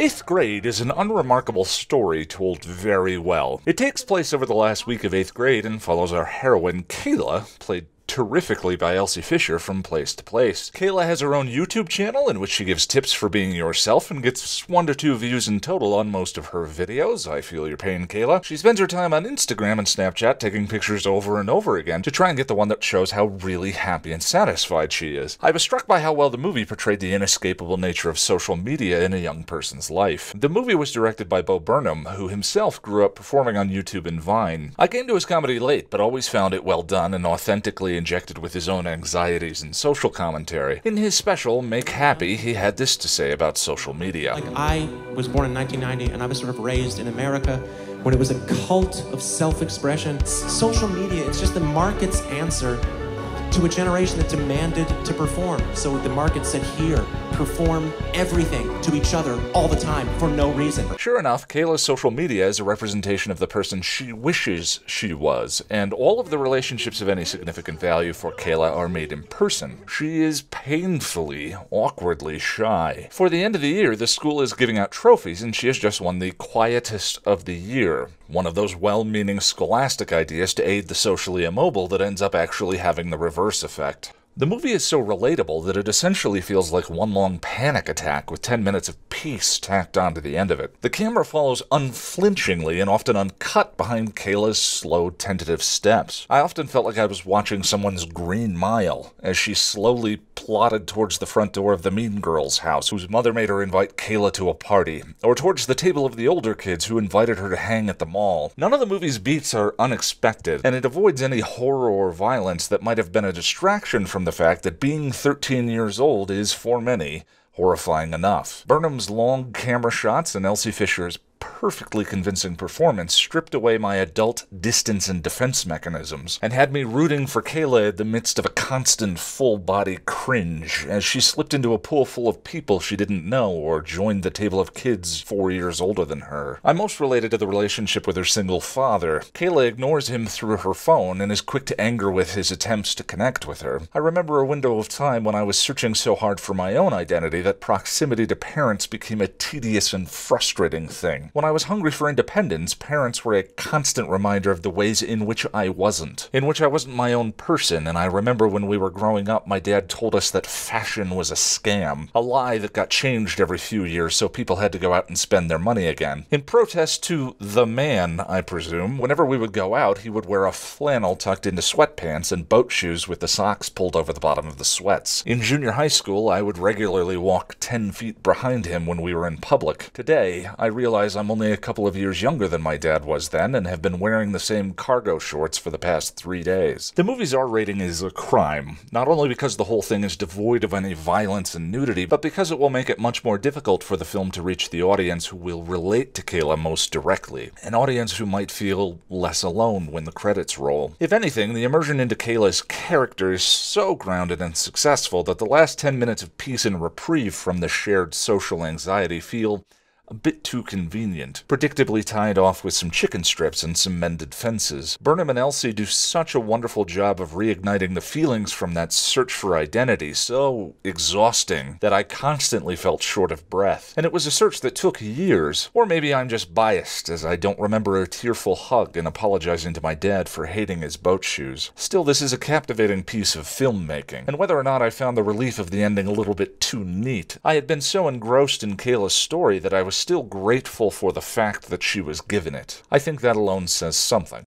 8th Grade is an unremarkable story told very well. It takes place over the last week of 8th grade and follows our heroine, Kayla, played terrifically by Elsie from Place to Place. Kayla has her own YouTube channel in which she gives tips for being yourself and gets 1 to 2 views in total on most of her videos. I feel your pain, Kayla. She spends her time on Instagram and Snapchat taking pictures over and over again to try and get the one that shows how really happy and satisfied she is. I was struck by how well the movie portrayed the inescapable nature of social media in a young person's life. The movie was directed by Burnham, who himself grew up performing on YouTube and Vine. I came to his comedy late, but always found it well done and authentically injected with his own anxieties and social commentary. In his special, Make Happy, he had this to say about social media. I was born in 1990, and I was sort of raised in America when it was a cult of self-expression. Social media, it's just the market's answer to a generation that demanded to perform. So the market said, here, perform everything to each other all the time for no reason. Sure enough, Kayla's social media is a representation of the person she wishes she was, and all of the relationships of any significant value for Kayla are made in person. She is painfully, awkwardly shy. For the end of the year, the school is giving out trophies, and she has just won the Quietest of the Year. One of those well-meaning scholastic ideas to aid the socially immobile that ends up actually having the reverse effect. The movie is so relatable that it essentially feels like one long panic attack with 10 minutes of peace tacked onto the end of it. The camera follows unflinchingly and often uncut behind Kayla's slow, tentative steps. I often felt like I was watching someone's Green Mile as she slowly plodded towards the front door of the Mean Girls' house, whose mother made her invite Kayla to a party, or towards the table of the older kids who invited her to hang at the mall. None of the movie's beats are unexpected, and it avoids any horror or violence that might have been a distraction from the fact that being 13 years old is, for many, horrifying enough. Burnham's long camera shots and Elsie Fisher's perfectly convincing performance stripped away my adult distance and defense mechanisms, and had me rooting for Kayla in the midst of a constant full-body cringe as she slipped into a pool full of people she didn't know or joined the table of kids 4 years older than her. I'm most related to the relationship with her single father. Kayla ignores him through her phone and is quick to anger with his attempts to connect with her. I remember a window of time when I was searching so hard for my own identity that proximity to parents became a tedious and frustrating thing. When I was hungry for independence, parents were a constant reminder of the ways in which I wasn't my own person, and I remember when we were growing up, my dad told us that fashion was a scam, a lie that got changed every few years so people had to go out and spend their money again. In protest to the man, I presume, whenever we would go out, he would wear a flannel tucked into sweatpants and boat shoes with the socks pulled over the bottom of the sweats. In junior high school, I would regularly walk 10 feet behind him when we were in public. Today, I realize I'm only a couple of years younger than my dad was then and have been wearing the same cargo shorts for the past 3 days. The movie's R rating is a crime, not only because the whole thing is devoid of any violence and nudity, but because it will make it much more difficult for the film to reach the audience who will relate to Kayla most directly, an audience who might feel less alone when the credits roll. If anything, the immersion into Kayla's character is so grounded and successful that the last 10 minutes of peace and reprieve from the shared social anxiety feel a bit too convenient, predictably tied off with some chicken strips and some mended fences. Burnham and Elsie do such a wonderful job of reigniting the feelings from that search for identity, so exhausting that I constantly felt short of breath. And it was a search that took years, or maybe I'm just biased as I don't remember a tearful hug and apologizing to my dad for hating his boat shoes. Still, this is a captivating piece of filmmaking, and whether or not I found the relief of the ending a little bit too neat, I had been so engrossed in Kayla's story that I was still grateful for the fact that she was given it. I think that alone says something.